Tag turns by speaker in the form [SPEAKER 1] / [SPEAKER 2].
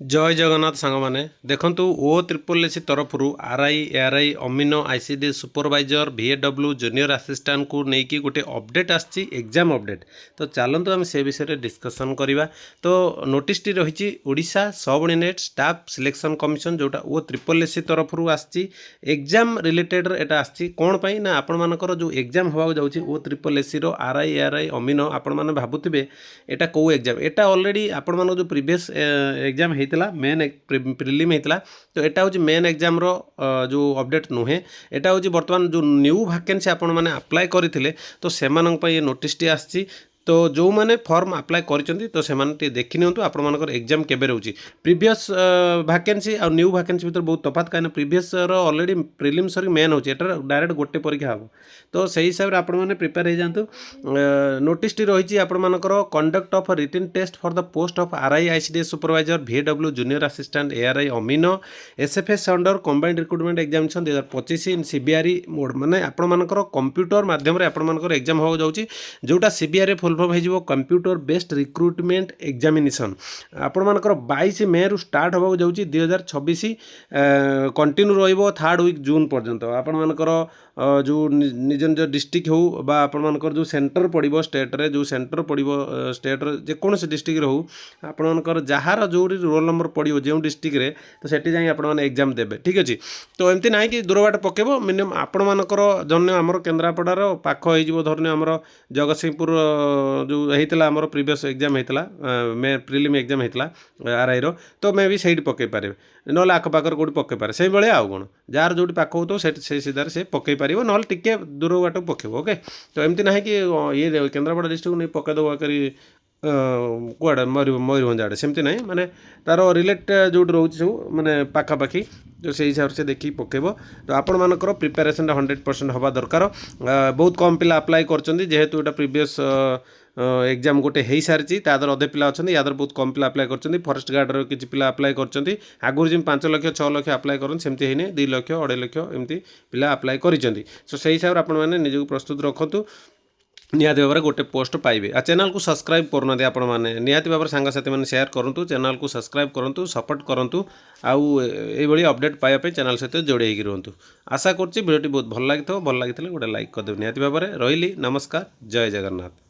[SPEAKER 1] जय जगन्नाथ सांग मैंने देखु ओ त्रिपुल एस तरफ आरआई एआरआई अमीनो ICD supervisor VAW junior assistant को लेकिन गोटे अपडेट आसी एग्जाम अपडेट। तो चलतु आम से विषय डिस्कसन करवा। तो नोटिस टी रही Odisha subordinate staff selection commission जोटा ओ त्रिपुल एस तरफ आसी एग्जाम रिलेटेड एटा आसी कौन पाई ना आपण मानकर जो एग्जाम होगा जाऊँगी O triple S RI ARI अमीनो आपण मैंने भावुवे एटा कौ एग्जाम एटा ऑलरेडी आपण मान जो प्रीवियस एग्जाम मेन प्रिलिम होता। तो यहाँ हूँ मेन एग्जाम जो अपडेट नुहे यहाँ हूँ बर्तमान जो न्यू वैकेंसी आपण मैंने अप्लाई करते तो से नोटिस टी आसी। तो जो मैंने फॉर्म अप्लाई करिसेंती तो से देखी नियंतु आपण मानकर एग्जाम केबे रहउची प्रीवियस वैकेंसी और न्यू वैकेंसी भीतर बहुत तफात कहीं प्रीवियस ऑलरेडी प्रिलिम सरी मेन होची एटा डायरेक्ट गोटे परीक्षा हम। तो सही हिसाब से आपण मैंने प्रिपेयर हो जातु। नोटिस टी रही आपण मानकर conduct of written test for the post of RI ICD supervisor VAW junior assistant ARI Amin SFS under combined recruitment examination 2025 in CBRE mode माने आपण मानकर कंप्यूटर माध्यम रे आपण मानकर एग्जाम हो जाउची जोटा सीबीआरई फुल फॉर्म हो कंप्यूटर बेस्ड रिक्रुटमेंट एग्जामिनेशन आपण मानकर 22 मे रु स्टार्ट होगा जाउची 2026 कंटिन्यू रहिबो 3rd वीक जून पर्यंत। आपण मानकर जो निज निज डिस्ट्रिक्ट हो बा आपण मानकर जो सेंटर पड़ो स्टेट रे जो सेंटर पड़ो स्टेट रे जेकोसी डिस्ट्रिक्ट हो आपण मानकर जहार जो रोल नंबर पड़ो जो डिस्ट्रिक्ट रे तो सेठी जाई आपण माने एग्जाम देबे ठीक अछि। तो एमती ना कि दूर बाट पकेबो मिनिमम आपण मानकर जन्य हमर केन्द्रापड़ार पाख हो जिवो धरने हमर जगतसिंहपुर जो होता आमर प्रीवियस एग्जाम होता मे प्रिलिम एग्जाम होता आरआई रो तो मे भी सही पकई पारे ना आखपाखर कौट पकई पारे से भाई आउ कौन जार जो पाख हो से सीधार से पकई पार ना टे दूर बाट पकेब ओके। तो एमती ना कि ये केन्द्रापड़ा डिस्ट्रिक्ट नहीं पकईदेव करी कौड़े मयूरभंज आड़े सेमती ना माने तार रिलेट जो रोचे सब माने पाखापाखि तो से हिसाब से देखिए पकेब। तो आपण मानकर प्रिपेरेसन 100% हवा दरकार। बहुत कम पिला अप्लाई करछंती जेहेतु एटा प्रीवियस एग्जाम गोटे हो सारी तादर अधे पिला अच्छा यादर बहुत कम पिला अप्लाई कर फॉरेस्ट गार्ड किसी पिला अप्लाई कर आगुरी जमी 5 लाख 6 लाख अप्लाई करते होने 2 लाख 2.5 लाख एमती पिला अप्लाई कर सो से हिसाब से आपण मैंने निजक प्रस्तुत रखु निहाती भाव में गोटे पोस्ट पाइबे। आ चैनल को सब्सक्राइब करना आपण मैंने निहाती भाव में सांगसाथी मैंने शेयर करूँ चैनल को सब्सक्राइब करूँ सपोर्ट करूँ आउ ये अपडेट पाइबा चैनल सहित जोड़े रुहतु। आशा करुँच भिडियोटी बहुत भल लगी गोटे लाइक करदे निहाती भाव में रही। नमस्कार जय जगन्नाथ।